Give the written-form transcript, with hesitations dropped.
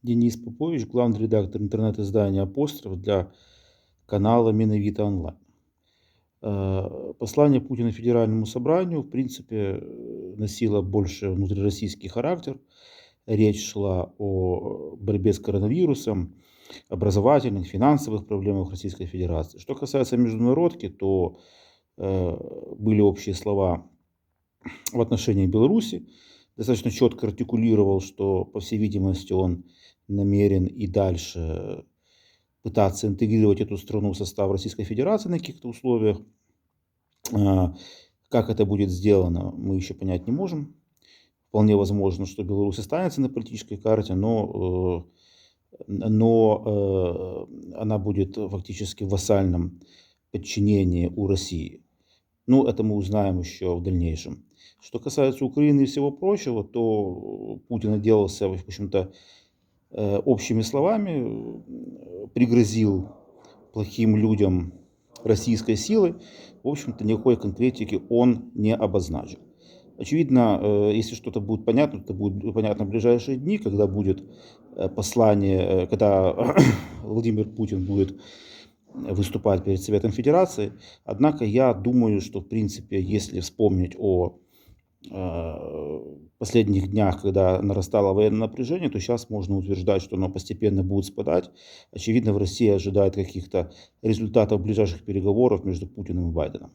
Денис Попович, главный редактор интернет-издания «Апостроф» для канала «Миновито онлайн». Послание Путина Федеральному собранию, в принципе, носило больше внутрироссийский характер. Речь шла о борьбе с коронавирусом, образовательных, финансовых проблемах Российской Федерации. Что касается международки, то были общие слова в отношении Беларуси. Достаточно четко артикулировал, что, по всей видимости, он намерен и дальше пытаться интегрировать эту страну в состав Российской Федерации на каких-то условиях. Как это будет сделано, мы еще понять не можем. Вполне возможно, что Беларусь останется на политической карте, но она будет фактически в вассальном подчинении у России. Ну, это мы узнаем еще в дальнейшем. Что касается Украины и всего прочего, то Путин отделался, в общем-то, общими словами, пригрозил плохим людям российской силой. В общем-то, никакой конкретики он не обозначил. Очевидно, если что-то будет понятно, то будет понятно в ближайшие дни, когда будет послание, когда Владимир Путин будет выступать перед Советом Федерации. Однако я думаю, что, в принципе, если вспомнить о последних днях, когда нарастало военное напряжение, то сейчас можно утверждать, что оно постепенно будет спадать. Очевидно, в России ожидает каких-то результатов ближайших переговоров между Путиным и Байденом.